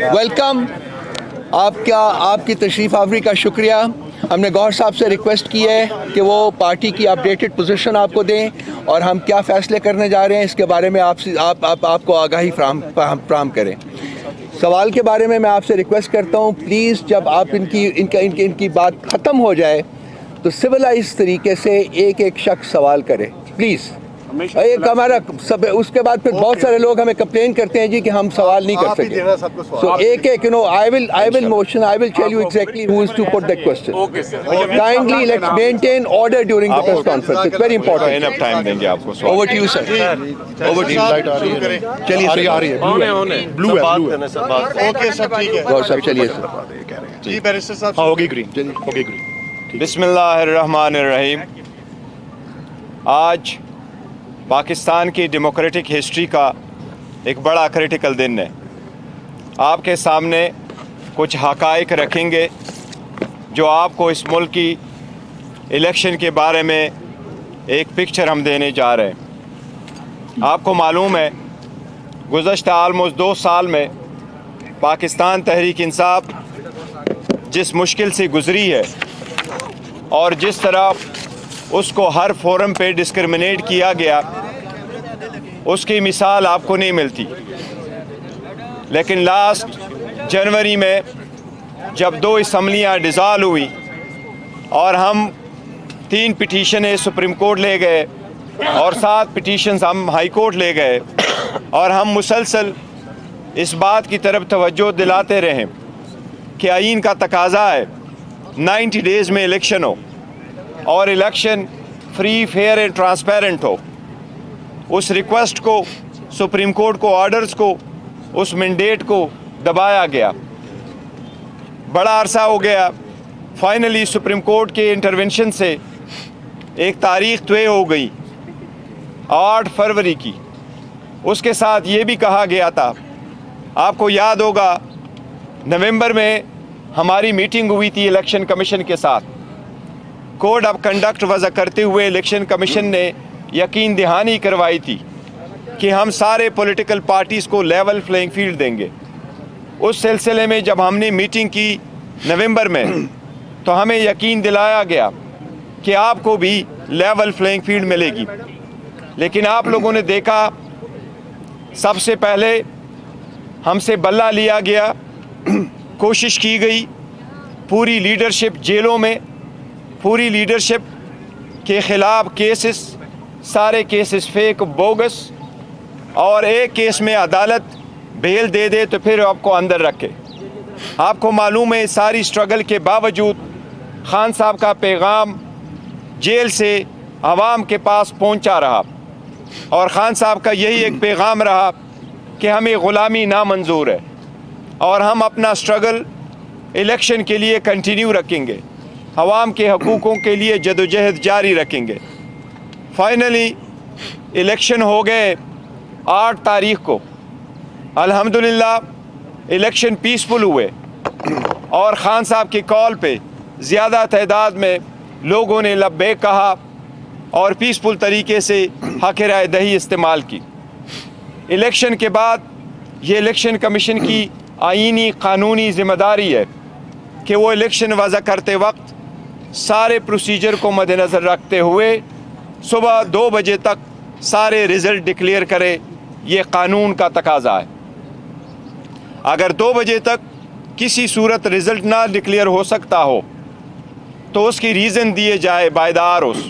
Welcome. آپ کی تشریف آوری کا شکریہ. ہم نے گوہر صاحب سے ریکویسٹ کی ہے کہ وہ پارٹی کی اپڈیٹڈ پوزیشن آپ کو دیں اور ہم کیا فیصلے کرنے جا رہے ہیں اس کے بارے میں آپ کو آگاہی فراہم کریں. سوال کے بارے میں آپ سے ریکویسٹ کرتا ہوں پلیز جب آپ ان کی بات ختم ہو جائے تو سویلائز طریقے سے ایک شخص سوال کرے پلیز. ایک ہمارا سب اس کے بعد پھر بہت سارے لوگ ہمیں کمپلین کرتے ہیں جی کہ ہم سوال نہیں کر سکتے. سو ایک I will tell you exactly who is to put that question. Kindly let's maintain order during the press conference. It's very important. enough time دیں گے آپ کو. Over to you sir. Over to you. چلیے blue okay sir ٹھیک ہے. گوہر صاحب چلیے سر. جی barrister صاحب ہوگی گرین ہوگی گرین. بسم اللہ الرحمن الرحیم. آج پاکستان کی ڈیموکریٹک ہسٹری کا ایک بڑا کریٹیکل دن ہے. آپ کے سامنے کچھ حقائق رکھیں گے جو آپ کو اس ملک کی الیکشن کے بارے میں ایک پکچر ہم دینے جا رہے ہیں. آپ کو معلوم ہے گزشتہ آلموسٹ 2 سال میں پاکستان تحریک انصاف جس مشکل سے گزری ہے اور جس طرح اس کو ہر فورم پہ ڈسکرمنیٹ کیا گیا اس کی مثال آپ کو نہیں ملتی. لیکن لاسٹ جنوری میں جب 2 اسمبلیاں ڈیزالو ہوئی اور ہم 3 پٹیشنیں سپریم کورٹ لے گئے اور 7 پٹیشنز ہم ہائی کورٹ لے گئے اور ہم مسلسل اس بات کی طرف توجہ دلاتے رہے کہ آئین کا تقاضا ہے 90 ڈیز میں الیکشن ہو اور election free fair and transparent ہو. اس ریکویسٹ کو سپریم کورٹ کو آرڈرز کو اس مینڈیٹ کو دبایا گیا. بڑا عرصہ ہو گیا. فائنلی سپریم کورٹ کے انٹرونشن سے ایک تاریخ طے ہو گئی 8 فروری کی. اس کے ساتھ یہ بھی کہا گیا تھا آپ کو یاد ہوگا نومبر میں ہماری میٹنگ ہوئی تھی الیکشن کمیشن کے ساتھ. کوڈ آف کنڈکٹ وضع کرتے ہوئے الیکشن کمیشن نے یقین دہانی کروائی تھی کہ ہم سارے پولیٹیکل پارٹیز کو لیول فلینگ فیلڈ دیں گے. اس سلسلے میں جب ہم نے میٹنگ کی نومبر میں تو ہمیں یقین دلایا گیا کہ آپ کو بھی لیول فلینگ فیلڈ ملے گی. لیکن آپ لوگوں نے دیکھا سب سے پہلے ہم سے بلہ لیا گیا. کوشش کی گئی پوری لیڈرشپ جیلوں میں پوری لیڈرشپ کے خلاف کیسز سارے کیسز فیک بوگس اور ایک کیس میں عدالت بیل دے دے تو پھر آپ کو اندر رکھے. آپ کو معلوم ہے ساری سٹرگل کے باوجود خان صاحب کا پیغام جیل سے عوام کے پاس پہنچا رہا اور خان صاحب کا یہی ایک پیغام رہا کہ ہمیں غلامی نامنظور ہے اور ہم اپنا سٹرگل الیکشن کے لیے کنٹینیو رکھیں گے عوام کے حقوقوں کے لیے جدوجہد جاری رکھیں گے. فائنلی الیکشن ہو گئے 8 تاریخ کو. الحمدللہ الیکشن پیسفل ہوئے اور خان صاحب کی کال پہ زیادہ تعداد میں لوگوں نے لبیک کہا اور پیسفل طریقے سے حق رائے دہی استعمال کی. الیکشن کے بعد یہ الیکشن کمیشن کی آئینی قانونی ذمہ داری ہے کہ وہ الیکشن وضع کرتے وقت سارے پروسیجر کو مد نظر رکھتے ہوئے صبح 2 بجے تک سارے رزلٹ ڈکلیئر کرے. یہ قانون کا تقاضا ہے. اگر 2 بجے تک کسی صورت رزلٹ نہ ڈکلیئر ہو سکتا ہو تو اس کی ریزن دیے جائے بائی دا آر اوز.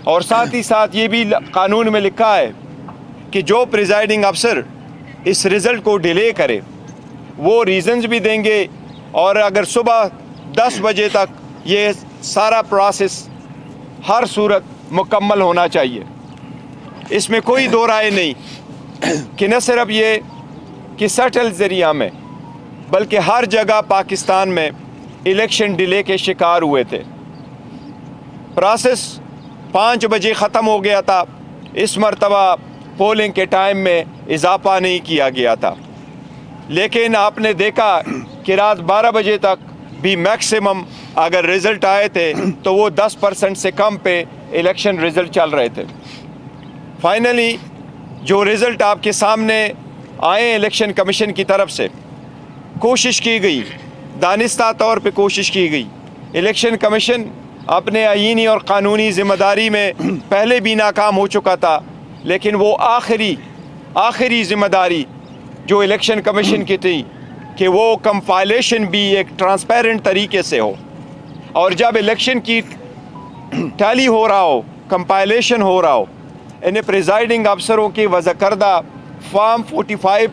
اور ساتھ ہی ساتھ یہ بھی قانون میں لکھا ہے کہ جو پریزائڈنگ افسر اس رزلٹ کو ڈیلے کرے وہ ریزنز بھی دیں گے اور اگر صبح 10 بجے تک یہ سارا پروسیس ہر صورت مکمل ہونا چاہیے. اس میں کوئی دو رائے نہیں کہ نہ صرف یہ کہ سٹل ذریعہ میں بلکہ ہر جگہ پاکستان میں الیکشن ڈیلے کے شکار ہوئے تھے. پروسیس 5 بجے ختم ہو گیا تھا. اس مرتبہ پولنگ کے ٹائم میں اضافہ نہیں کیا گیا تھا. لیکن آپ نے دیکھا کہ رات 12 بجے تک بھی میکسیمم اگر رزلٹ آئے تھے تو وہ 10% سے کم پہ الیکشن رزلٹ چل رہے تھے. فائنلی جو رزلٹ آپ کے سامنے آئے الیکشن کمیشن کی طرف سے कोशिश की गई, दानिस्ता तौर पे कोशिश की गई। इलेक्शन कमीशन अपने आईनी और क़ानूनी ज़िम्मेदारी में पहले भी नाकाम हो चुका था, लेकिन वो आखिरी ज़िम्मेदारी जो इलेक्शन कमीशन की थी कि वो कंपाइलेशन भी एक ट्रांसपेरेंट तरीके से हो, और जब इलेक्शन की टैली हो रहा हो, कंपाइलेशन हो रहा हो, इन्हें प्रिजाइडिंग अफसरों की वज़ा करदा फॉर्म 45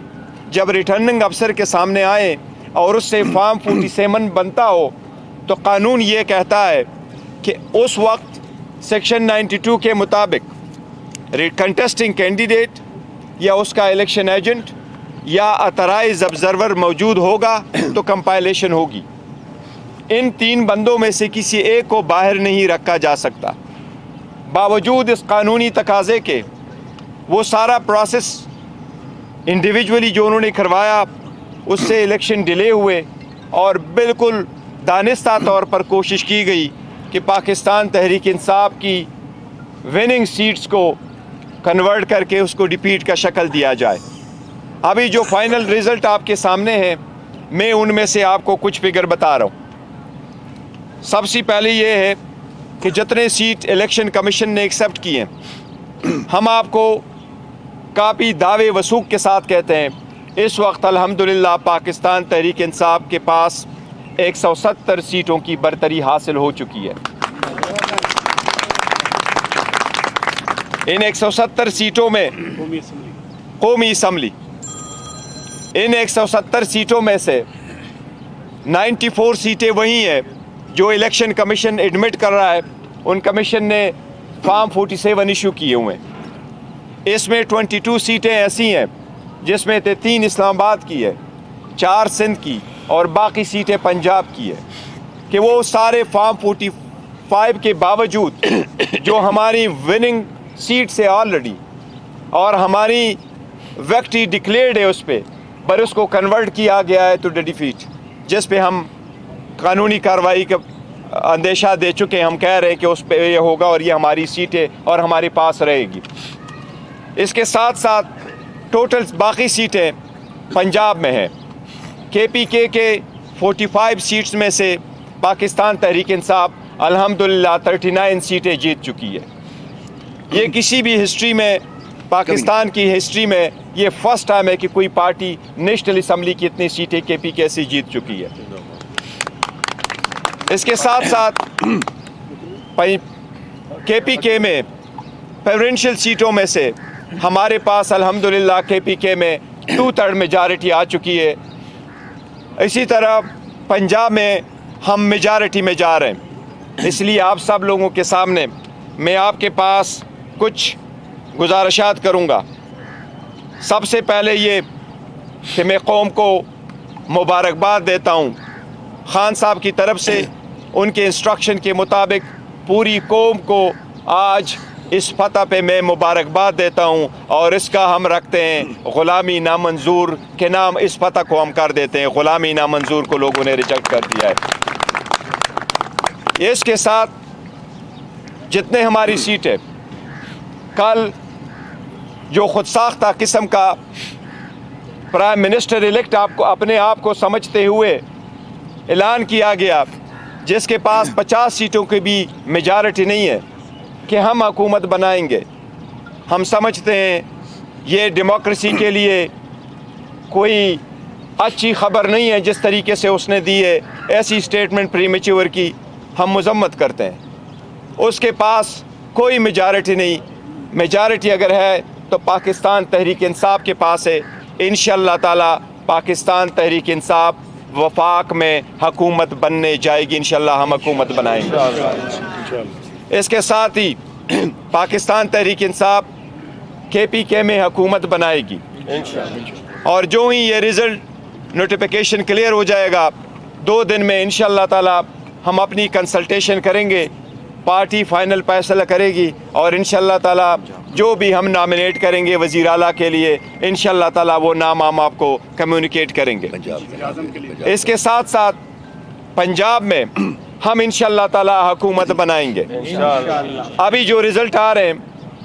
जब रिटर्निंग अफसर के सामने आए और उससे फॉर्म 47 बनता हो, तो कानून ये कहता है कि उस वक्त सेक्शन 92 के मुताबिक कंटेस्टिंग कैंडिडेट या उसका इलेक्शन एजेंट या अथराइज ऑब्जर्वर मौजूद होगा तो कंपाइलेशन होगी। इन 3 बंदों में से किसी एक को बाहर नहीं रखा जा सकता। बावजूद इस कानूनी तकाज़े के वो सारा प्रोसेस इंडिविजुअली जो उन्होंने करवाया, उससे इलेक्शन डिले हुए और बिल्कुल दानिस्ता तौर पर कोशिश की गई कि पाकिस्तान तहरीक इंसाफ की विनिंग सीट्स को कन्वर्ट करके उसको डिफीट का शक्ल दिया जाए। अभी जो फाइनल रिज़ल्ट आपके सामने है, मैं उनमें से आपको कुछ फिगर बता रहा हूँ। सबसे पहले ये है कि जितने सीट इलेक्शन कमीशन ने एक्सेप्ट किए, हम आपको काफ़ी दावे वसूख के साथ कहते हैं, इस वक्त अल्हम्दुलिल्लाह पाकिस्तान तहरीक इंसाफ के पास 170 सीटों की बरतरी हासिल हो चुकी है। इन 170 सीटों में कौमी असम्बली, इन 170 सीटों में से 94 सीटें वही हैं जो इलेक्शन कमीशन एडमिट कर रहा है। उन कमीशन ने फॉर्म 47 इशू किए हुए हैं। इसमें 22 सीटें ऐसी हैं जिसमें 3 इस्लामाबाद की है, 4 सिंध की और बाकी सीटें पंजाब की है, कि वो सारे फॉर्म 45 के बावजूद जो हमारी विनिंग सीट से ऑलरेडी और हमारी विक्ट्री डिक्लेयर्ड है उस पर उसको कन्वर्ट किया गया है टू डिफीट, जिस पे हम कानूनी कार्रवाई का अंदेशा दे चुके हैं। हम कह रहे हैं कि उस पर ये होगा और ये हमारी सीटें और हमारे पास रहेगी। इसके साथ साथ टोटल बाकी सीटें पंजाब में हैं। KPK के 45 सीट्स में से पाकिस्तान तहरीक इंसाफ अल्हम्दुलिल्लाह 39 सीटें जीत चुकी है। ये किसी भी हिस्ट्री में, पाकिस्तान की हिस्ट्री में ये फर्स्ट टाइम है कि कोई पार्टी नेशनल असम्बली की इतनी सीटें KPK से जीत चुकी है। इसके साथ साथ KPK में प्रेफरेंशियल सीटों में से हमारे पास अल्हम्दुलिल्लाह KPK में 2/3 मेजॉरिटी आ चुकी है। इसी तरह पंजाब में हम मेजॉरिटी में जा रहे हैं। इसलिए आप सब लोगों के सामने मैं आपके पास कुछ गुजारिशात करूँगा। सबसे पहले ये कि मैं कौम को मुबारकबाद देता हूँ। खान साहब की तरफ से उनके इंस्ट्रक्शन के मुताबिक पूरी कौम को आज इस फतह पे मैं मुबारकबाद देता हूँ, और इसका हम रखते हैं ग़ुलामी नामंजूर के नाम। इस फतह को हम कर देते हैं, ग़ुलामी नामंजूर को लोगों ने रिजेक्ट कर दिया है। इसके साथ जितने हमारी सीटें, कल जो खुद साख्ता किस्म का प्राइम मिनिस्टर इलेक्ट आपको अपने आप को समझते हुए ऐलान किया गया, जिसके पास 50 सीटों की भी मेजॉरिटी नहीं है, कि हम हुकूमत बनाएंगे। हम समझते हैं ये डेमोक्रेसी के लिए कोई अच्छी खबर नहीं है जिस तरीके से उसने दी है। ऐसी स्टेटमेंट प्रीमेच्योर की हम मजम्मत करते हैं। उसके पास कोई मेजॉरिटी नहीं। मेजॉरिटी अगर है तो पाकिस्तान तहरीक इंसाफ के पास है। इंशाअल्लाह ताला पाकिस्तान तहरीक इंसाफ वफाक में हुकूमत बनने जाएगी। इंशाअल्लाह हम हुकूमत बनाएंगे। इसके साथ ही पाकिस्तान तहरीक इंसाफ KPK में हुकूमत बनाएगी, और जो ही ये रिज़ल्ट नोटिफिकेशन क्लियर हो जाएगा 2 दिन में इंशाअल्लाह ताला हम अपनी कंसल्टेशन करेंगे, पार्टी फाइनल फैसला करेगी, और इंशाअल्लाह ताला जो भी हम नॉमिनेट करेंगे वज़ीर आला के लिए, इंशाअल्लाह ताला वो नाम हम आपको कम्युनिकेट करेंगे। इसके साथ साथ पंजाब में हम इंशाअल्लाह ताला हुकूमत बनाएंगे। अभी जो रिज़ल्ट आ रहे हैं,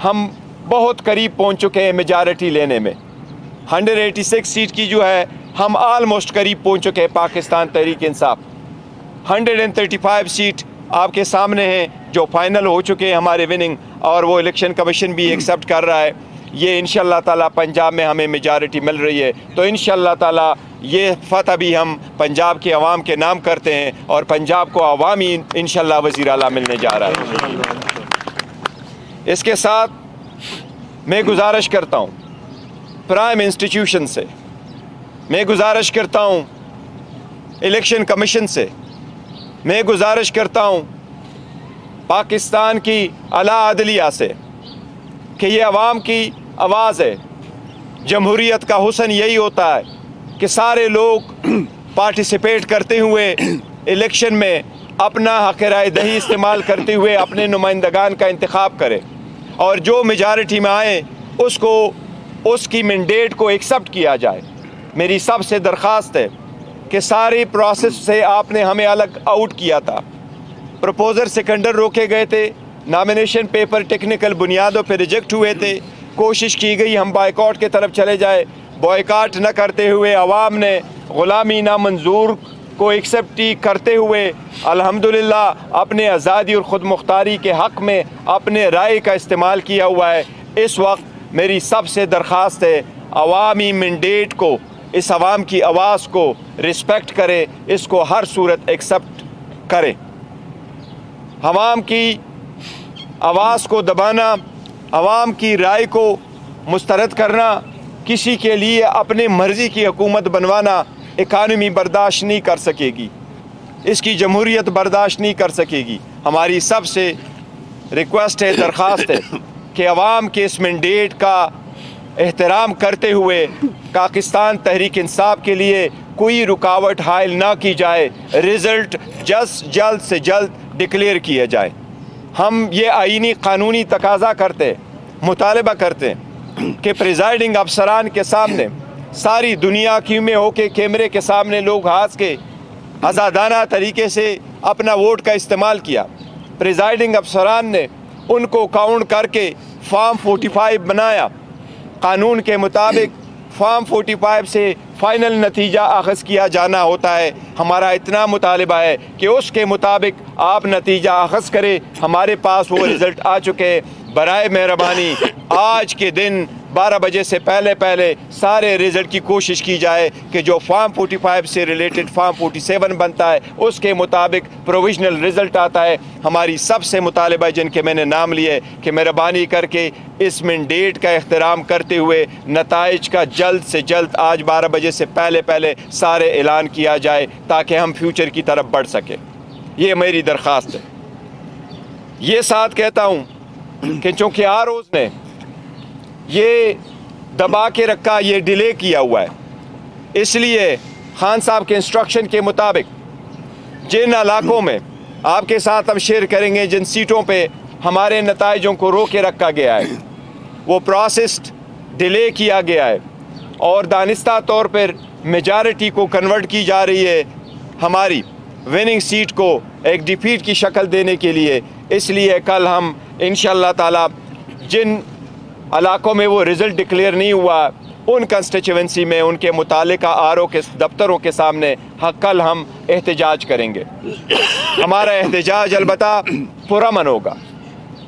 हम बहुत करीब पहुंच चुके हैं मेजॉरिटी लेने में। 186 सीट की जो है हम ऑलमोस्ट करीब पहुंच चुके हैं पाकिस्तान तहरीक इंसाफ। 135 सीट आपके सामने हैं जो फाइनल हो चुके हैं हमारे विनिंग, और वो इलेक्शन कमीशन भी एक्सेप्ट कर रहा है। ये इंशाल्लाह ताला पंजाब में हमें मेजॉरिटी मिल रही है, तो इंशाल्लाह ताला ये फतह भी हम पंजाब के अवाम के नाम करते हैं, और पंजाब को अवाम ही इंशाल्लाह वज़ीर आला मिलने जा रहा है। इसके साथ मैं गुजारिश करता हूँ प्राइम इंस्टीट्यूशन से, मैं गुजारिश करता हूँ इलेक्शन कमीशन से, मैं गुजारिश करता हूँ पाकिस्तान की आला अदलिया से कि ये अवाम की आवाज़ है। जमहूरियत का हुस्न यही होता है कि सारे लोग पार्टिसिपेट करते हुए इलेक्शन में अपना हक़ राय दही इस्तेमाल करते हुए अपने नुमाइंदगान का इंतखाब करें, और जो मेजॉरिटी में आए उसको उसकी मैंडेट को एक्सेप्ट किया जाए। मेरी सबसे दरख्वास्त है कि सारी प्रोसेस से आपने हमें अलग आउट किया था, प्रपोजर सेकेंडर रोके गए थे, नॉमिनेशन पेपर टेक्निकल बुनियादों पर रिजेक्ट हुए थे, कोशिश की गई हम बायकॉट की तरफ चले जाए, बॉयकॉट न करते हुए अवाम ने ग़ुलामी नामंजूर को एक्सेप्ट करते हुए अल्हम्दुलिल्लाह अपने आज़ादी और ख़ुद मुख्तारी के हक़ में अपने राय का इस्तेमाल किया हुआ है। इस वक्त मेरी सबसे दरख्वास्त है अवामी मैंडेट को, इस अवाम की आवाज़ को रिस्पेक्ट करें, इसको हर सूरत एक्सेप्ट करें। अवाम की आवाज़ को दबाना, अवाम की राय को मुस्तरद करना, किसी के लिए अपनी मर्ज़ी की हुकूमत बनवाना इकानमी बर्दाश्त नहीं कर सकेगी, इसकी जमहूरियत बर्दाश्त नहीं कर सकेगी। हमारी सबसे रिक्वेस्ट है, दरख्वास्त है कि अवाम के इस मैंडेट का एहतराम करते हुए पाकिस्तान तहरीक इंसाफ के लिए कोई रुकावट हायल ना की जाए, रिज़ल्ट जल्द से जल्द डिक्लेयर किया जाए। हम ये आईनी कानूनी तकाज़ा करते, मुतालबा करते कि प्रिजाइडिंग अफसरान के सामने सारी दुनिया की में होके कैमरे के सामने लोग हाथ के आज़ादाना तरीके से अपना वोट का इस्तेमाल किया। प्रिजाइडिंग अफसरान ने उनको काउंट करके फॉर्म 45 बनाया। कानून के मुताबिक फॉर्म 45 से फ़ाइनल नतीजा अख़ज़ किया जाना होता है। हमारा इतना मुतालिबा है कि उसके मुताबिक आप नतीजा अख़ज़ करें। हमारे पास वो रिज़ल्ट आ चुके हैं। बराए मेहरबानी आज के दिन 12 बजे से पहले सारे रिज़ल्ट की कोशिश की जाए कि जो फॉर्म 45 से रिलेटेड फॉर्म 47 बनता है उसके मुताबिक प्रोविजनल रिज़ल्ट आता है। हमारी सबसे मुतालिबा जिनके मैंने नाम लिए कि मेहरबानी करके इस मैंडेट का एहतराम करते हुए नताइज का जल्द से जल्द आज 12 बजे से पहले सारे ऐलान किया जाए ताकि हम फ्यूचर की तरफ बढ़ सकें। ये मेरी दरख्वास्त है। ये साथ कहता हूँ कि चूँकि आरओज़ ने ये दबा के रखा, ये डिले किया हुआ है, इसलिए खान साहब के इंस्ट्रक्शन के मुताबिक जिन इलाकों में आपके साथ हम शेयर करेंगे, जिन सीटों पे हमारे नताइजों को रोके रखा गया है, वो प्रोसेस डिले किया गया है और दानिस्ता तौर पर मेजॉरिटी को कन्वर्ट की जा रही है हमारी विनिंग सीट को एक डिफीट की शक्ल देने के लिए। इसलिए कल हम इंशाअल्लाह ताला जिन इलाकों में वो रिज़ल्ट डिक्लेयर नहीं हुआ उन कंस्टिट्यूएंसी में उनके मुतालिका आरओ के दफ्तरों के सामने कल हम एहतजाज करेंगे। हमारा एहतजाज अलबत्ता पुरअमन होगा।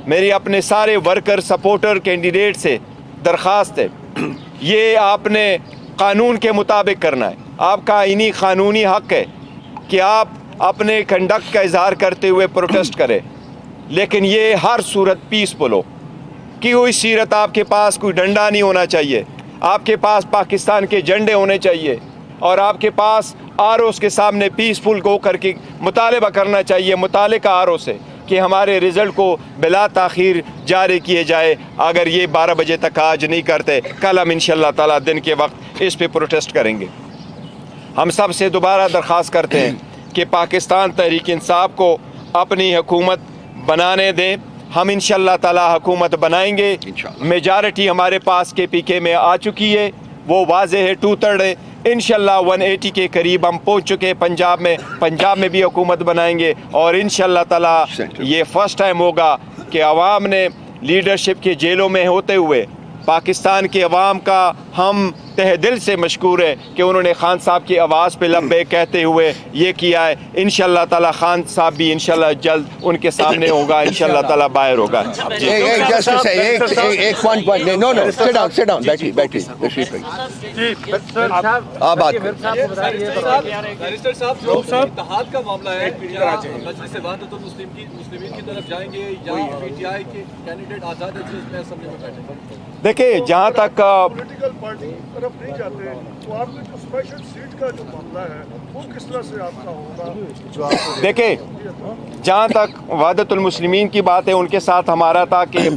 मेरी अपने सारे वर्कर सपोर्टर कैंडिडेट से दरख्वास्त है, ये आपने कानून के मुताबिक करना है। आपका इन्हीं कानूनी हक़ है कि आप अपने कंडक्ट का इजहार करते हुए प्रोटेस्ट करें, लेकिन ये हर सूरत पीसफुल हो कि कोई सीरत आपके पास कोई डंडा नहीं होना चाहिए, आपके पास पाकिस्तान के झंडे होने चाहिए और आपके पास आरओज़ के सामने पीसफुल को करके मुतालबा करना चाहिए मुतालिका आरओ से कि हमारे रिज़ल्ट को बिला ताख़ीर जारी किए जाए। अगर ये 12 बजे तक आज नहीं करते, कल हम इंशाअल्लाह ताला दिन के वक्त इस पे प्रोटेस्ट करेंगे। हम सब से दोबारा दरख्वास्त करते हैं कि पाकिस्तान तहरीक इंसाफ को अपनी हुकूमत बनाने दें। हम इंशाअल्लाह ताला हुकूमत बनाएंगे। मेजॉरिटी हमारे पास KPK में आ चुकी है, वो वाज़े है 2/3 है। इंशाअल्लाह 180 के करीब हम पहुंच चुके हैं पंजाब में भी हुकूमत बनाएंगे और इंशाअल्लाह ताला ये फ़र्स्ट टाइम होगा कि अवाम ने लीडरशिप के जेलों में होते हुए पाकिस्तान के अवाम का हम तहे दिल से मशकूर है कि उन्होंने खान साहब की आवाज़ पे लब्बे कहते हुए ये किया है। इंशाअल्लाह ताला खान साहब भी इंशाअल्लाह जल्द उनके सामने होगा, इंशाअल्लाह ताला बाहर होगा। एक point no no sit down बैठी तशरीफ आप बात बैरिस्टर साहब इत्तेहाद का मामला है, मजलिस वहदतुल मुस्लिमीन की तरफ जाएंगे या पीटीआई के कैंडिडेट आज़ाद है जिसमें असेंबली में बैठे? देखिए जहाँ तक पॉलिटिकल पार्टी की तरफ नहीं जाते तो आपके जो स्पेशल सीट का जो मामला है वो किस तरह से आपका होगा? देखिए जहाँ तक वहदतुल मुस्लिमीन की बात है, उनके साथ हमारा था कि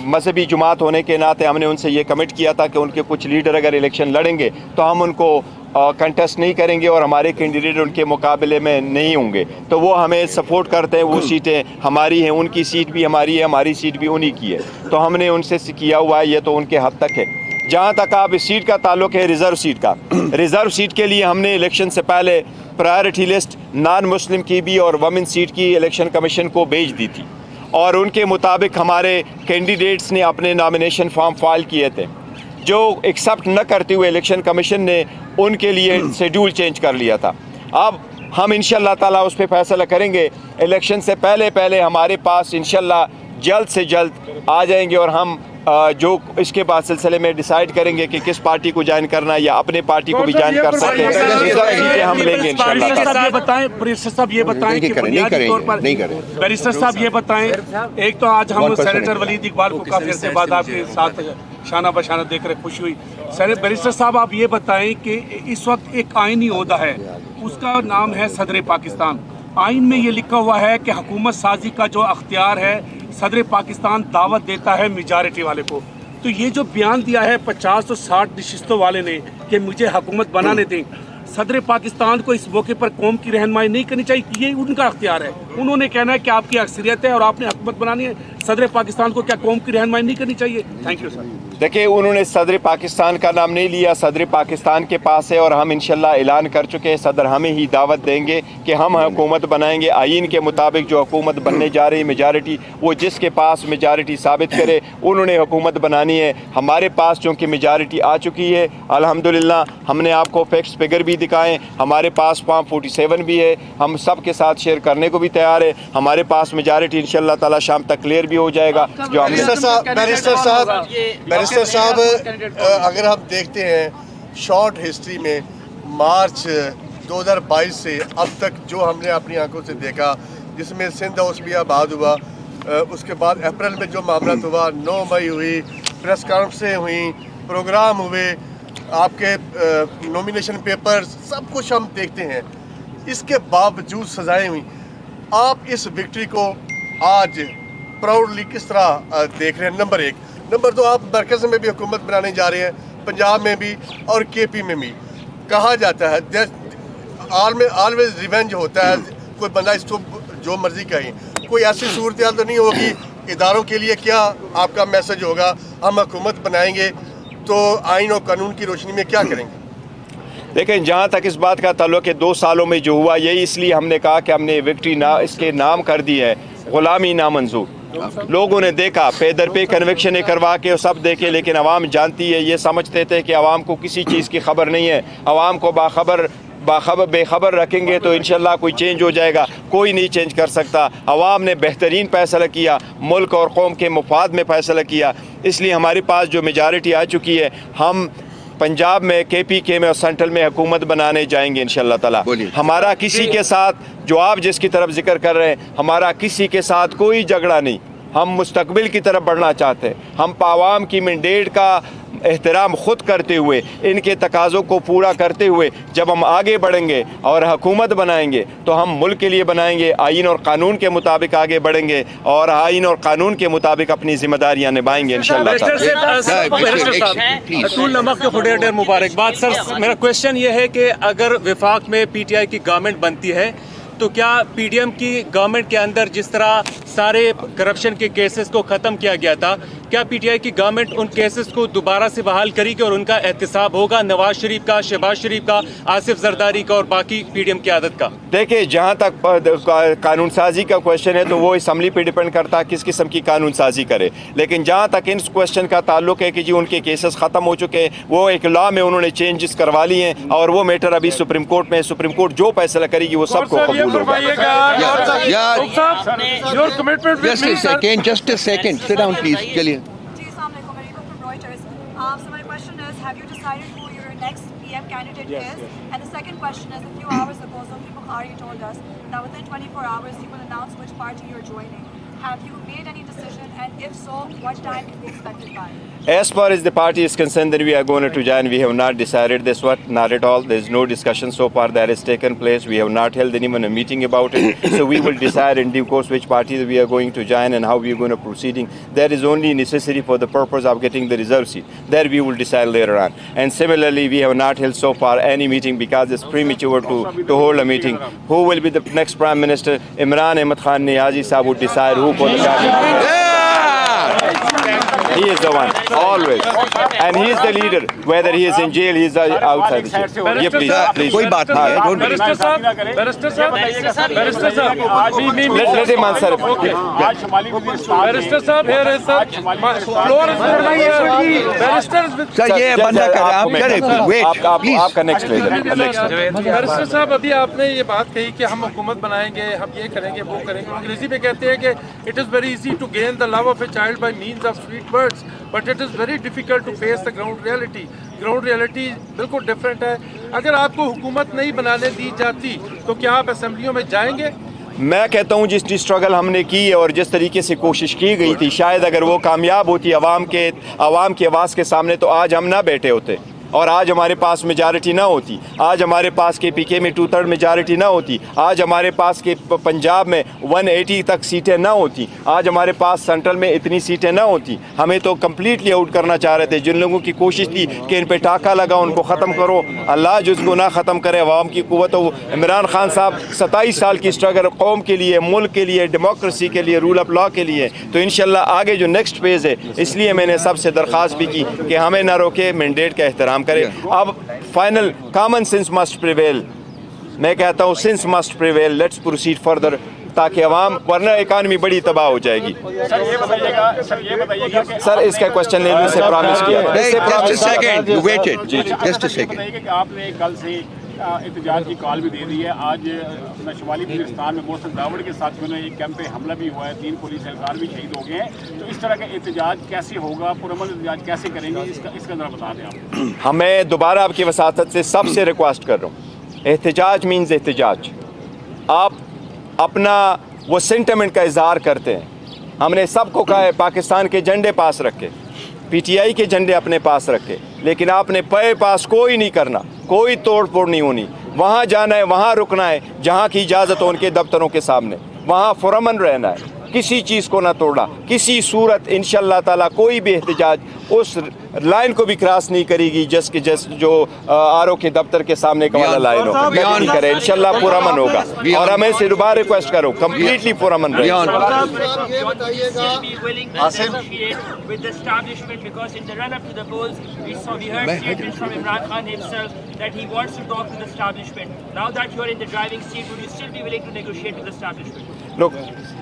मजहबी जुमात होने के नाते हमने उनसे ये कमिट किया था कि उनके कुछ लीडर अगर इलेक्शन लड़ेंगे तो हम उनको कंटेस्ट नहीं करेंगे और हमारे कैंडिडेट उनके मुकाबले में नहीं होंगे। तो वो हमें सपोर्ट करते हैं, वो सीटें हमारी हैं, उनकी सीट भी हमारी है, हमारी सीट भी उन्हीं की है। तो हमने उनसे किया हुआ है, ये तो उनके हद तक है। जहाँ तक आप इस सीट का ताल्लुक है रिज़र्व सीट का, रिज़र्व सीट के लिए हमने इलेक्शन से पहले प्रायोरिटी लिस्ट नॉन मुस्लिम की भी और वमेन सीट की इलेक्शन कमीशन को भेज दी थी और उनके मुताबिक हमारे कैंडिडेट्स ने अपने नॉमिनेशन फॉर्म फाइल किए थे, जो एक्सेप्ट न करते हुए इलेक्शन कमीशन ने उनके लिए शेड्यूल चेंज कर लिया था। अब हम इंशाअल्लाह ताला उस पर फैसला करेंगे। इलेक्शन से पहले हमारे पास इंशाअल्लाह जल्द से जल्द आ जाएंगे और हम जो इसके बाद सिलसिले में डिसाइड करेंगे कि किस पार्टी को ज्वाइन करना है या अपने पार्टी को भी ज्वाइन कर सकते हैं, हम लेंगे इंशाअल्लाह। बैरिस्टर साहब ये बताएं कि बुनियादी तौर पर बैरिस्टर साहब ये बताएं, एक तो आज हम सेनेटर वलीद इकबाल को काफी अर्से बाद आपके साथ शाना बशाना देख रहे खुशी हुई। बैरिस्टर साहब आप ये बताएं कि इस वक्त एक आईनी ओहदा है, उसका नाम है सदर पाकिस्तान। आइन में ये लिखा हुआ है कि हुकूमत साजी का जो अख्तियार है सदर पाकिस्तान दावत देता है मेजॉरिटी वाले को। तो ये जो बयान दिया है 50 और 60 नशिस्तों वाले ने कि मुझे हुकूमत बनाने दें, सदर पाकिस्तान को इस मौके पर कौम की रहनुमाई नहीं करनी चाहिए, ये उनका अख्तियार है। उन्होंने कहना है कि आपकी अक्सरियत है और आपने हुकूमत बनानी है, सदर पाकिस्तान को क्या कौम की रहनुमाई नहीं करनी चाहिए? Thank you sir. देखिए उन्होंने सदर पाकिस्तान का नाम नहीं लिया, सदर पाकिस्तान के पास है और हम इंशाल्लाह ऐलान कर चुके हैं, सदर हमें ही दावत देंगे कि हम हुकूमत बनाएंगे। आइन के मुताबिक जो हुकूमत बनने जा रही है मेजॉरिटी, वो जिसके पास मेजॉरिटी साबित करे उन्होंने हुकूमत बनानी है। हमारे पास चूँकि मेजॉरिटी आ चुकी है अल्हम्दुलिल्लाह, हमने आपको फैक्ट्स फिगर भी दिखाएं, हमारे पास फॉर्म 47 भी है, हम सब के साथ शेयर करने को भी तैयार है। हमारे पास मेजॉरिटी इंशाल्लाह ताला शाम तक क्लियर भी हो जाएगा। जो बैरिस्टर साहब अगर हम देखते हैं शॉर्ट हिस्ट्री में मार्च 2022 से अब तक जो हमने अपनी आंखों से देखा, जिसमें सिंध ओस्मियाबाद हुआ, उसके बाद अप्रैल में जो मामला हुआ, 9 मई हुई, प्रेस कॉन्फ्रेंसें हुई, प्रोग्राम हुए, आपके नॉमिनेशन पेपर, सब कुछ हम देखते हैं। इसके बावजूद सजाएं हुई। आप इस विक्ट्री को आज प्राउडली किस तरह देख रहे हैं? नंबर एक। नंबर दो, आप मरकज़ में भी हुकूमत बनाने जा रहे हैं, पंजाब में भी और केपी में भी। कहा जाता है ऑलवेज रिवेंज होता है, कोई बंदा इसको जो मर्जी कहे। कोई ऐसी सूरत तो नहीं होगी, इदारों के लिए क्या आपका मैसेज होगा? हम हुकूमत बनाएंगे तो आइन और कानून की रोशनी में क्या करेंगे? लेकिन जहाँ तक इस बात का ताल्लुक है 2 सालों में जो हुआ, यही इसलिए हमने कहा कि हमने विक्ट्री ना इसके नाम कर दी है ग़ुलामी नामंजूर। लोगों ने देखा, पे दर पे कन्विक्शन करवा के सब देखे, लेकिन अवाम जानती है, ये समझते थे कि अवाम को किसी चीज़ की खबर नहीं है। अवाम को बेखबर रखेंगे तो इंशाल्लाह कोई चेंज हो जाएगा, कोई नहीं चेंज कर सकता। अवाम ने बेहतरीन फैसला किया, मुल्क और कौम के मुफाद में फ़ैसला किया, इसलिए हमारे पास जो मेजॉरिटी आ चुकी है, हम पंजाब में KPK में और सेंट्रल में हुकूमत बनाने जाएंगे इंशाल्लाह ताला। हमारा किसी के साथ, जो आप जिसकी तरफ जिक्र कर रहे हैं, हमारा किसी के साथ कोई झगड़ा नहीं। हम मुस्तकबिल की तरफ बढ़ना चाहते हैं। हम आवाम की मैंडेट का एहतराम ख़ुद करते हुए, इनके तकाज़ों को पूरा करते हुए जब हम आगे बढ़ेंगे और हुकूमत बनाएंगे तो हम मुल्क के लिए बनाएंगे, आइन और कानून के मुताबिक आगे बढ़ेंगे और आइन और कानून के मुताबिक अपनी जिम्मेदारियाँ निभाएंगे इंशाअल्लाह। मुबारकबाद सर। मेरा क्वेश्चन ये है कि अगर वफाक में PTI की गवर्नमेंट बनती है तो क्या PDM की गवर्नमेंट के अंदर जिस तरह سارے کرپشن کے کیسز کو ختم کیا گیا تھا. کیا پی ٹی آئی کی گورنمنٹ ان کیسز کو دوبارہ سے بحال کرے گی اور ان کا احتساب ہوگا؟ نواز شریف کا، شہباز شریف کا، آصف زرداری کا اور باقی پی ڈی ایم قیادت کا. دیکھیں جہاں تک قانون سازی کا کوشچن ہے تو وہ اسمبلی پہ ڈیپینڈ کرتا ہے کس قسم کی قانون سازی کرے. لیکن جہاں تک ان کوشچن کا تعلق ہے کہ جی ان کے کیسز ختم ہو چکے ہیں، وہ ایک لا میں انہوں نے چینجز کروا لی ہیں اور وہ میٹر ابھی سپریم کورٹ میں، سپریم کورٹ جو فیصلہ کرے گی وہ سب کو قبول ہوگا. Just a second. Sit down, please. چلیے. So my question is, have you decided who your next PM candidate is? And the second question is, a few hours ago, Zulfi Bukhari told us that within 24 hours he will announce which party you're joining. Have you made any decision? And if so, what time can we expect it by? As far as the party is concerned that we are going to join, we have not decided this one, not at all. There is no discussion so far that has taken place. We have not held anyone a meeting about it. So we will decide in due course which party we are going to join and how we are going to proceeding. That is only necessary for the purpose of getting the reserve seat. That we will decide later on. And similarly, we have not held so far any meeting because it's premature to hold a meeting. Who will be the next Prime Minister? Imran Ahmad Khan Niazi Sahab would decide who for the cabinet. He is the one, always. And he is the leader. Whether he is in jail, he is outside the jail. Yeah, please. کوئی بات نہیں ہے. Don't worry. Let him answer. سر یہ بندہ کر رہا ہے. آپ کریں. Wait, please. آپ کا نیکسٹ لیڈر. بیرسٹر صاحب ابھی آپ نے یہ بات کہی کہ ہم حکومت بنائیں گے، ہم یہ کریں گے، وہ کریں گے. انگریزی میں کہتے ہیں کہ it is very easy to gain the love of a child by means of sweet words but it is very difficult to face the ground reality. Ground reality بالکل ڈفرینٹ ہے. اگر آپ کو حکومت نہیں بنانے دی جاتی تو کیا آپ اسمبلیوں میں جائیں گے؟ میں کہتا ہوں جس اسٹرگل ہم نے کی ہے اور جس طریقے سے کوشش کی گئی تھی، شاید اگر وہ کامیاب ہوتی عوام کی آواز کے سامنے تو آج ہم نہ بیٹھے ہوتے اور آج ہمارے پاس میجارٹی نہ ہوتی. آج ہمارے پاس کے پی کے میں 2/3 میجارٹی نہ ہوتی. آج ہمارے پاس کے پنجاب میں 180 تک سیٹیں نہ ہوتی. آج ہمارے پاس سینٹرل میں اتنی سیٹیں نہ ہوتی. ہمیں تو کمپلیٹلی آؤٹ کرنا چاہ رہے تھے. جن لوگوں کی کوشش تھی کہ ان پہ ٹاکا لگا ان کو ختم کرو، اللہ جس کو نہ ختم کرے عوام کی قوت ہو. عمران خان صاحب 27 سال کی اسٹرگل قوم کے لیے، ملک کے لیے، ڈیموکریسی کے لیے، رول آف لا کے لیے. تو انشاءاللہ آگے جو نیکسٹ فیز ہے، اس لیے میں نے سب سے درخواست بھی کی کہ ہمیں نہ روکے، مینڈیٹ کا احترام کرے. اب final common sense must prevail. میں کہتا ہوں sense must prevail. Let's proceed further تاکہ عوام، ورنہ اکانومی بڑی تباہ ہو جائے گی. سر اس کا کوشچن لینے سے پرامس کیا. آپ نے کل سے احتجاج کی کال بھی دے دی ہے. آج شمالی وزیرستان میں محسن داوڑ کے ساتھ میں ایک کیمپ پہ حملہ بھی ہوا ہے، 3 پولیس اہلکار بھی شہید ہو گئے ہیں. تو اس طرح کا احتجاج کیسے ہوگا؟ پرامن احتجاج کیسے کریں گے؟ اس کا ذرا بتا دیں آپ. ہمیں دوبارہ آپ کی وساطت سے سب سے ریکویسٹ کر رہا ہوں، احتجاج مینز احتجاج. آپ اپنا وہ سینٹیمنٹ کا اظہار کرتے ہیں. ہم نے سب کو کہا ہے پاکستان کے جھنڈے پاس رکھے، پی ٹی آئی کے جھنڈے اپنے پاس رکھے، لیکن آپ نے پاس کوئی نہیں کرنا، کوئی توڑ پھوڑ نہیں ہونی. وہاں جانا ہے، وہاں رکنا ہے جہاں کی اجازت ہو ان کے دفتروں کے سامنے، وہاں پرامن رہنا ہے، کسی چیز کو نہ توڑا. کسی صورت انشاءاللہ تعالیٰ کوئی بھی احتجاج اس لائن کو بھی کراس نہیں کرے گی جس جو آر او کے دفتر کے سامنے کا والا لائن ہو، نہیں کرے. انشاءاللہ پرامن ہوگا اور ہمیں سے دوبارہ ریکویسٹ کرو کمپلیٹلی پرامن رہے. Look,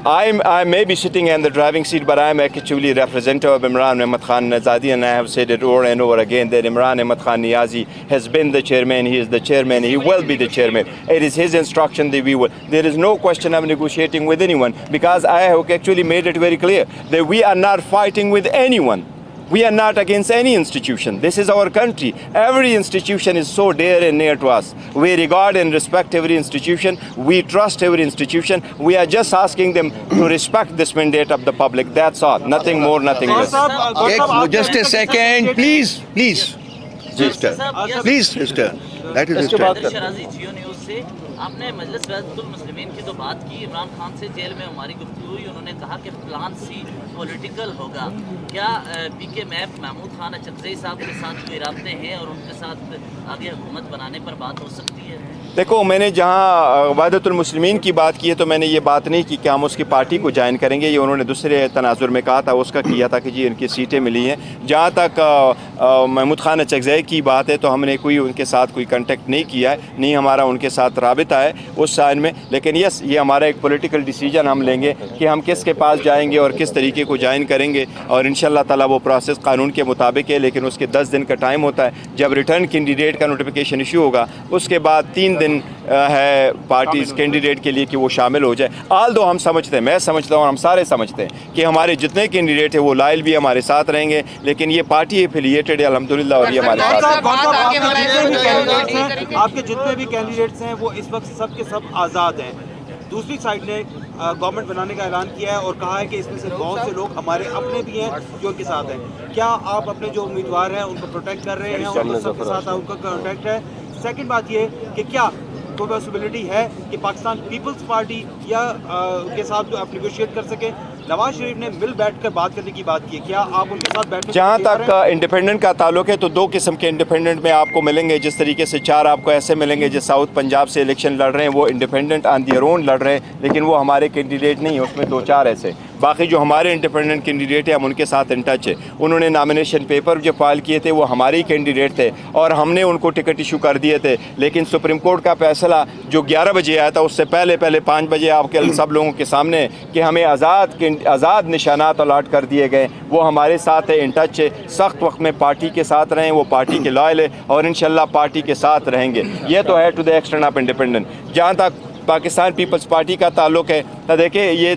I may be sitting in the driving seat, but I am actually representative of Imran Ahmad Khan Nizadi, and I have said it over and over again that Imran Ahmad Khan Niazi has been the chairman, he is the chairman, he will be the chairman. It is his instruction that we will. There is no question of negotiating with anyone because I have actually made it very clear that we are not fighting with anyone. We are not against any institution. This is our country. Every institution is so dear and near to us. We regard and respect every institution. We trust every institution. We are just asking them to respect this mandate of the public. That's all. Nothing more, nothing less. Just a second, please. Sister. Please, sister. That is sister. آپ نے مجلس وحدت المسلمین کی تو بات کی. عمران خان سے jail میں ہماری گفتگو ہوئی، انہوں نے کہا کہ پلان سی پولیٹیکل ہوگا. کیا پی کے میپ محمود خان اچکزئی صاحب کے ساتھ کوئی رابطے ہیں اور ان کے ساتھ آگے حکومت بنانے پر بات ہو سکتی ہے؟ देखो, मैंने जहाँ वहदतुल मुस्लिमीन की बात की है तो मैंने ये बात नहीं की कि हम उसकी पार्टी को ज्वाइन करेंगे। ये उन्होंने दूसरे तनाजुर में कहा था, उसका किया था कि जी इनकी सीटें मिली हैं। जहाँ तक महमूद खान अचकज़ई की बात है तो हमने कोई उनके साथ कोई कांटेक्ट नहीं किया है, नहीं हमारा उनके साथ राबिता है उस साइन में। लेकिन यस, ये हमारा एक पॉलिटिकल डिसीजन हम लेंगे कि हम किसके पास जाएंगे और किस तरीके को ज्वाइन करेंगे, और इंशाल्लाह ताला वो प्रोसेस कानून के मुताबिक है। लेकिन उसके 10 दिन का टाइम होता है। जब रिटर्न कैंडिडेट का नोटिफिकेशन इशू होगा उसके बाद 3 दिन है पार्टीज़ कैंडिडेट के लिए कि वो शामिल हो जाए। आल दो हम समझते हैं, मैं समझता हूँ और हम सारे समझते हैं कि हमारे जितने कैंडिडेट हैं वो लायल भी हमारे साथ रहेंगे, लेकिन ये पार्टी एफिलिएटेड है अल्हम्दुलिल्लाह, और ये हमारे साथ आपके जितने भी कैंडिडेट्स हैं वो इस वक्त सब के सब आज़ाद हैं। दूसरी साइड ने गवर्नमेंट बनाने का ऐलान किया है और कहा है कि इसमें से बहुत से लोग हमारे अपने भी हैं जो उनके साथ हैं। क्या आप अपने जो उम्मीदवार हैं उनको प्रोटेक्ट कर रहे हैं, उनको सबके साथ उनका कॉन्टैक्ट है? सेकंड बात ये कि क्या कोई पॉसिबिलिटी है कि पाकिस्तान पीपल्स पार्टी या के साथ आप नेगोशिएट कर सके? नवाज शरीफ ने मिल बैठकर बात करने की बात की है, क्या आप उनके साथ बैठने? जहाँ तक इंडिपेंडेंट का ताल्लुक है तो 2 किस्म के इंडिपेंडेंट में आपको मिलेंगे। जिस तरीके से 4 आपको ऐसे मिलेंगे जो साउथ पंजाब से इलेक्शन लड़ रहे हैं, वो इंडिपेंडेंट ऑन देयर ओन लड़ रहे हैं, लेकिन वो हमारे कैंडिडेट नहीं है। उसमें 2-4 ऐसे बाकी जो हमारे इंडिपेंडेंट कैंडिडेट हैं हम उनके साथ इन टच है। उन्होंने नामिनेशन पेपर जो फाइल किए थे वो हमारे ही कैंडिडेट थे और हमने उनको टिकट इशू कर दिए थे। लेकिन सुप्रीम कोर्ट का फैसला जो 11 बजे आया था उससे पहले 5 बजे आपके सब लोगों के सामने कि हमें आज़ाद निशानात अलाट कर दिए गए। वो हमारे साथ है, इन टच है, सख्त वक्त में पार्टी के साथ रहें, वो पार्टी के लॉयल है और इंशाल्लाह पार्टी के साथ रहेंगे। ये तो है to the extent of independent. जहाँ तक पाकिस्तान पीपल्स पार्टी का ताल्लुक है तो देखिए ये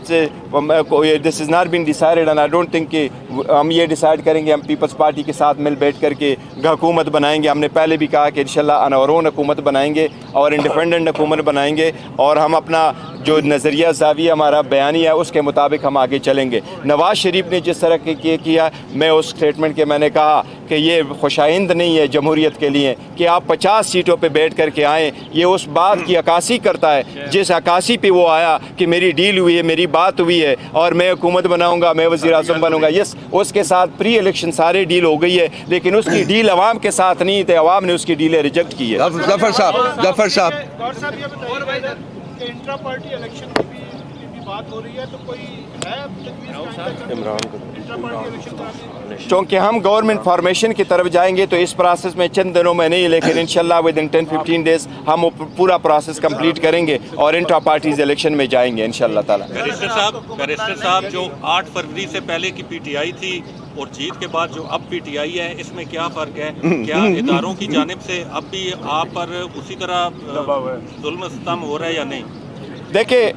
this is not been decided and I don't think कि हम ये डिसाइड करेंगे हम पीपल्स पार्टी के साथ मिल बैठ करके हुकूमत बनाएंगे। हमने पहले भी कहा कि इंशाल्लाह अनवरोन हुकूमत बनाएंगे और इंडिपेंडेंट हुकूमत बनाएंगे और हम अपना जो नज़रिया ज़ाविया हमारा बयानी है उसके मुताबिक हम आगे चलेंगे। नवाज़ शरीफ ने जिस तरह के किया, मैं उस स्टेटमेंट के मैंने कहा कि ये खुशाइंद नहीं है जमहूरियत के लिए कि आप 50 सीटों पे बैठ करके आएँ। ये उस बात की अक्कासी करता है जिस अक्कासी पे वो आया कि मेरी डील हुई है, मेरी बात हुई है और मैं हुकूमत बनाऊंगा, मैं वज़ीर आज़म बनूंगा। यस, उसके साथ प्री इलेक्शन सारे डील हो गई है, लेकिन उसकी डील अवाम के साथ नहीं थे, अवाम ने उसकी डीलें रिजेक्ट की है। जफर साहब इंट्रा पार्टी इलेक्शन की भी बात हो रही है, तो कोई है इंट्रा पार्टी इलेक्शन? चूँकि हम गवर्नमेंट फॉर्मेशन की तरफ जाएंगे तो इस प्रोसेस में चंद दिनों में नहीं, लेकिन इंशाल्लाह विद इन 10-15 डेज हम पूरा प्रोसेस कंप्लीट करेंगे और इंट्रा पार्टीज इलेक्शन में जाएंगे इंशाल्लाह ताला। बैरिस्टर साहब, जो 8 फरवरी से पहले की पीटीआई थी और जीत के बाद जो अब पीटीआई है, इसमें क्या फ़र्क है? क्या इदारों की जानिब से अब भी आप पर उसी तरह जुल्म सितम हो रहा है या नहीं? देखिए,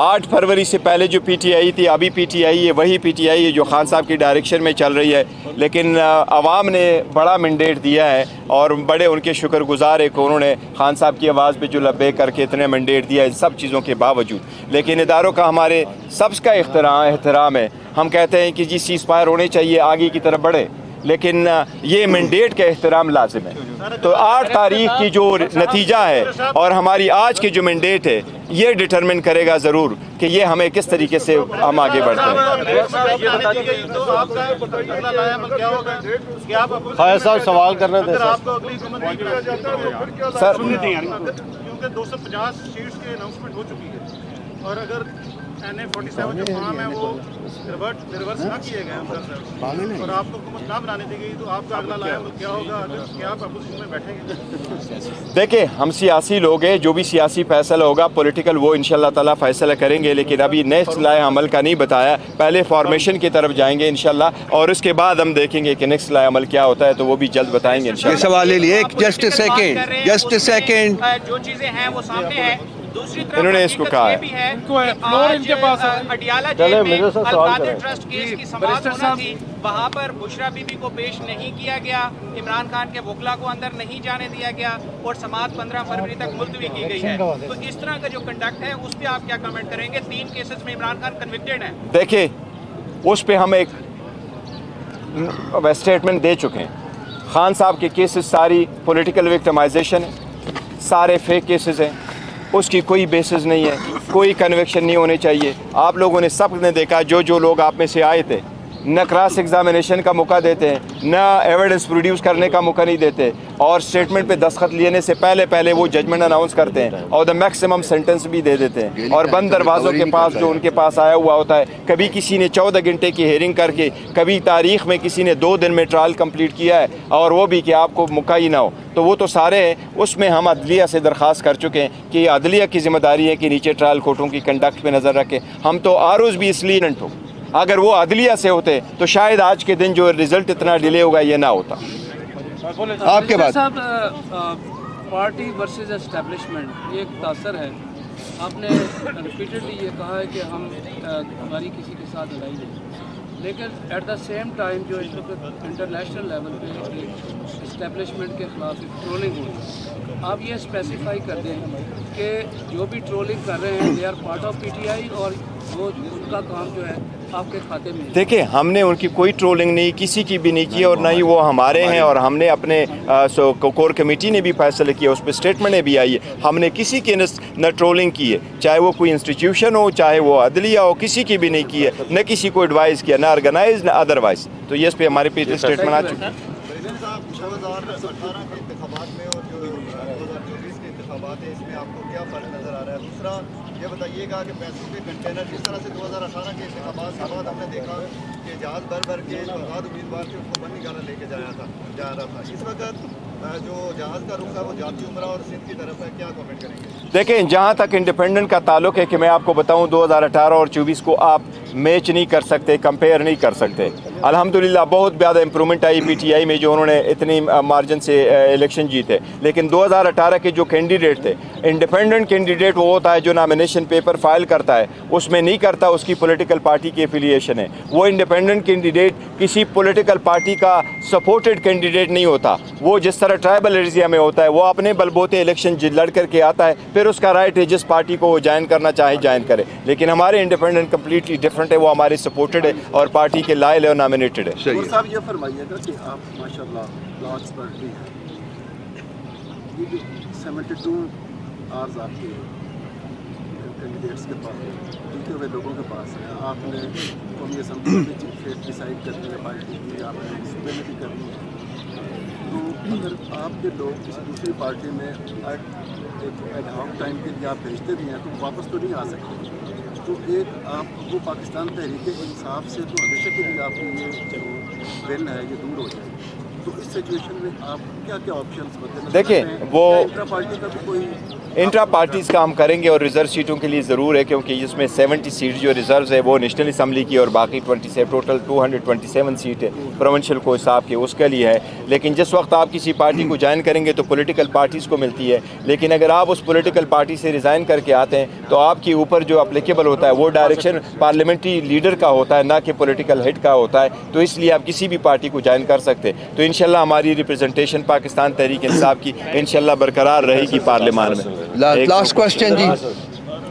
8 फरवरी से पहले जो पीटीआई थी अभी पीटीआई है, वही पीटीआई है जो खान साहब की डायरेक्शन में चल रही है। लेकिन आवाम ने बड़ा मैंडेट दिया है और बड़े उनके शुक्रगुजार है कि उन्होंने खान साहब की आवाज़ पे जो लब्बे करके इतने मैंडेट दिया है, इन सब चीज़ों के बावजूद। लेकिन इदारों का हमारे सबका एहतराम है। हम कहते हैं कि जी सीज़ फायर होने चाहिए, आगे की तरफ बढ़े, लेकिन ये मैंडेट का एहतराम लाजिम है। तो 8 तारीख की जो नतीजा है और हमारी आज की जो मैंडेट है ये डिटरमिन करेगा ज़रूर कि ये हमें किस तरीके से हम आगे बढ़ते हैं। साहब सवाल करने दें सर। 250 सीट्स की अनाउंसमेंट हो चुकी है और अगर NA-47 जो फॉर्म है वो रिवर्स ना किए गए और आपको हुकूमत ना बनाने दी गई, तो आपका अगला लायम क्या होगा? क्या आप अपोजिशन में बैठेंगे? देखिए, हम सियासी लोग हैं, जो भी सियासी फैसला होगा पॉलिटिकल वो इंशाल्लाह ताला फैसला करेंगे, लेकिन अभी नेक्स्ट लाए अमल का नहीं बताया। पहले फॉर्मेशन की तरफ जाएंगे इंशाल्लाह और उसके बाद हम देखेंगे कि नेक्स्ट लाए अमल क्या होता है, तो वो भी जल्द बताएंगे इंशाल्लाह। ये सवाल ले लिए, जस्ट अ सेकेंड। जो चीजें हैं वो सामने है। दूसरी तरफ इन्होंने इसको कहा है अडियाला जेल में अल-कादिर ट्रस्ट केस की समाअत होना थी, वहाँ पर बुशरा बीबी को पेश नहीं किया गया, इमरान खान के वकला को अंदर नहीं जाने दिया गया और समाअत 15 फरवरी तक मुलतवी की गई है। तो इस तरह का जो कंडक्ट है उस पर आप क्या कमेंट करेंगे? 3 केसेस में इमरान खान कन्विक्टेड है। देखिए, उस पर हम एक स्टेटमेंट दे चुके हैं। खान साहब के केसेस सारी पॉलिटिकल विक्टिमाइजेशन है, सारे फेक केसेस हैं, उसकी कोई बेसिस नहीं है, कोई कन्विक्शन नहीं होने चाहिए। आप लोगों ने सब ने देखा, जो लोग आप में से आए थे न क्रॉस एग्जामिनेशन का मौका देते हैं, न एविडेंस प्रोड्यूस करने का मौका नहीं देते, और स्टेटमेंट पे दस्तखत लेने से पहले वो जजमेंट अनाउंस करते हैं और द मैक्सिमम सेंटेंस भी दे देते हैं। और बंद दरवाज़ों के पास जो उनके पास आया हुआ होता है, कभी किसी ने 14 घंटे की हेयरिंग करके, कभी तारीख में किसी ने 2 दिन में ट्रायल कंप्लीट किया है, और वो भी कि आपको मौका ही ना हो। तो वो तो सारे हैं, उसमें हम अदलिया से दरख्वास्त कर चुके हैं कि अदलिया की जिम्मेदारी है कि नीचे ट्रायल कोर्टों की कंडक्ट पे नज़र रखें। हम तो आरोज़ भी इसलिए न हो, अगर वो अदलिया से होते तो शायद आज के दिन जो रिज़ल्ट इतना डिले होगा ये ना होता। आपके बाद पार्टी वर्सेस एस्टेब्लिशमेंट ये एक तासर है। आपने रिपीटेडली ये कहा है कि हमारी किसी के साथ लड़ाई नहीं, लेकिन एट द सेम टाइम जो इस वक्त इंटरनेशनल लेवल पे इस्टेब्लिशमेंट के खिलाफ ट्रोलिंग हो रही है, आप ये स्पेसिफाई कर दें कि जो भी ट्रोलिंग कर रहे हैं they are part of PTI और वो उनका काम जो है आपके खाते में। देखिए, हमने उनकी कोई ट्रोलिंग नहीं, किसी की भी नहीं की, और ना ही वो हमारे हैं, और हमने अपने कोर कमेटी ने भी फैसला किया, उस पर स्टेटमेंट भी आई है, हमने किसी की न ट्रोलिंग की है, चाहे वो कोई इंस्टीट्यूशन हो, चाहे वो अदलिया हो, किसी की भी नहीं की है, न किसी को एडवाइस किया, ना ऑर्गेनाइज न अदरवाइज। तो ये इस पर हमारे पे स्टेटमेंट आ चुका है। इसमें आपको क्या फर्क नजर आ रहा है? दूसरा ये बताइएगा कि पैसों के कंटेनर जिस तरह से 2018 के इंतखाबात के बाद हमने देखा कि जहाज भर के जो आज़ाद उम्मीदवार थे उसको बंदी गाना लेके जा रहा था, इस वक्त जो जहाज का रुख है वो जाती उमरा और सिंध की तरफ है, क्या कमेंट करेंगे? देखें, जहाँ तक इंडिपेंडेंट का ताल्लुक है कि मैं आपको बताऊँ 2018 और 24 को आप मैच नहीं कर सकते, कंपेयर नहीं कर सकते। अल्हम्दुलिल्लाह बहुत ज़्यादा इंप्रूवमेंट आई पीटीआई में, जो उन्होंने इतनी मार्जिन से इलेक्शन जीते। लेकिन 2018 के जो कैंडिडेट थे, इंडिपेंडेंट कैंडिडेट वो होता है जो नॉमिनेशन पेपर फाइल करता है, उसमें नहीं करता उसकी पॉलिटिकल पार्टी की एफिलिएशन है। वो इंडिपेंडेंट कैंडिडेट किसी पॉलिटिकल पार्टी का सपोर्टेड कैंडिडेट नहीं होता। वो जिस तरह ट्राइबल एरिया में होता है, वो अपने बलबूते इलेक्शन लड़ करके आता है, फिर उसका राइट है जिस पार्टी को वो ज्वाइन करना चाहे ज्वाइन करे। लेकिन हमारे इंडिपेंडेंट कम्प्लीटली डिफरेंट है, वो हमारी सपोर्टेड है और पार्टी के लायल है और नॉमिनेटेड है। साहब ये फरमाइएगा कि आप माशाल्लाह लॉज पार्टी हैं, ये जो 72 आवर्स आपके कैंडिडेट्स के पास जीते हुए लोगों के पास है, आपने कौमी असम्बली में फेट डिसाइड करनी है पार्टी की, आपने सूबे में भी करनी है, तो अगर आपके लोग किसी दूसरी पार्टी में एक एडहॉक टाइम के लिए आप भेजते भी हैं तो वापस तो नहीं आ सकते। तो एक आप वो पाकिस्तान तहरीक इंसाफ से तो हमेशा के लिए आपकी ये जो विन है ये दूर हो जाए। तो इस सिचुएशन में आप क्या क्या ऑप्शंस बताते हैं? देखें, वो इंट्रा पार्टी का भी कोई इंट्रा पार्टीज़ का हम करेंगे, और रिज़र्व सीटों के लिए ज़रूर है, क्योंकि इसमें 70 सीट जो रिज़र्व है वो नेशनल असम्बली की, और बाकी 27 टोटल 227 सीट है प्रोविंशियल को हिसाब के उसके लिए है। लेकिन जिस वक्त आप किसी पार्टी को ज्वाइन करेंगे तो पॉलिटिकल पार्टीज़ को मिलती है, लेकिन अगर आप उस पॉलिटिकल पार्टी से रिज़ाइन करके आते हैं तो आपके ऊपर जो अप्लीकेबल होता है वो डायरेक्शन पार्लियामेंट्री लीडर का होता है, ना कि पॉलिटिकल हेड का होता है। तो इसलिए आप किसी भी पार्टी को ज्वाइन कर सकते हैं। तो इंशाल्लाह हमारी रिप्रेजेंटेशन पाकिस्तान तहरीक इंसाफ की इंशाल्लाह बरकरार रहेगी पार्लियामान में। लास्ट क्वेश्चन जी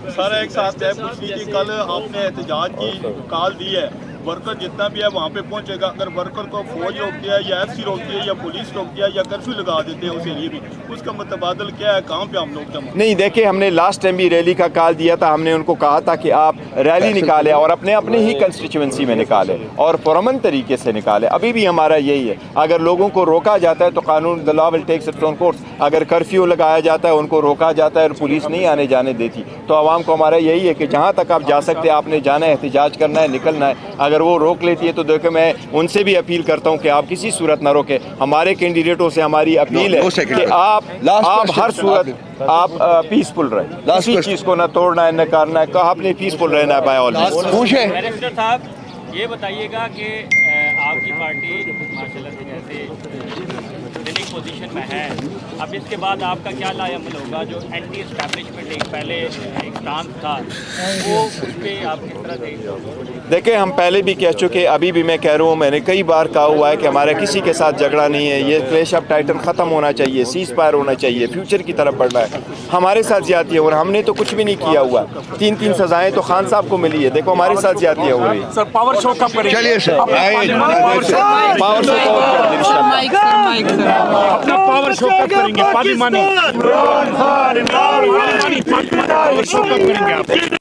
सर, एक साथ है पूछनी कि कल आपने एहतजाज की कॉल दी है, वर्कर जितना भी है वहाँ पे पहुँचेगा, अगर वर्कर को फौज रोकती है या एफसी रोकती है या पुलिस रोकती है या कर्फ्यू लगा देते हैं उस एरिए में, उसका मुतबादल क्या है, कहाँ पे हम लोग जमा? नहीं, देखिए, हमने लास्ट टाइम भी रैली का कॉल दिया था, हमने उनको कहा था कि आप रैली निकालें और अपने अपने ही कंस्टिट्यूंसी में निकालें और पुरअमन तरीके से निकालें। अभी भी हमारा यही है, अगर लोगों को रोका जाता है तो कानून the law will takes its own course. अगर कर्फ्यू लगाया जाता है, उनको रोका जाता है और पुलिस नहीं आने जाने देती, तो आवाम को हमारा यही है कि जहाँ तक आप जा सकते हैं आपने जाना है, एहतजाज करना है, निकलना है। अगर वो रोक लेती है तो देखो, मैं उनसे भी अपील करता हूँ कि आप किसी सूरत ना रोके। हमारे कैंडिडेटों से हमारी अपील है कि आप हर सूरत आप पीसफुल रहे, किसी चीज़ को ना तोड़ना है न करना है, आपने पीसफुल रहना है। बाय ऑल बैरिस्टर साहब, ये बताइएगा कि आपकी पार्टी माशाल्लाह से जैसे विनिंग पोजीशन में है, अब इसके बाद आपका क्या लाएअमल होगा? जो एंटी एस्टैब्लिशमेंट एक पहले एक स्टांस था, वो उस पर आप किस तरह से? देखिए, हम पहले भी कह चुके, अभी भी मैं कह रहा हूँ, मैंने कई बार कहा हुआ है कि हमारा किसी के साथ झगड़ा नहीं है। ये क्लैश ऑफ टाइटन ख़त्म होना चाहिए, सीज फायर होना चाहिए, फ्यूचर की तरफ बढ़ना है। हमारे साथ ज्यादती है और हमने तो कुछ भी नहीं किया हुआ। 3 सजाएं तो खान साहब को मिली है, देखो हमारे साथ ज्यादती हो रही है। सर, पावर शो कब करेंगे? चलिए सर, पावर शो अपना पावर शो कब करेंगे? पार्लिमानी पावर शो कब करेंगे आप?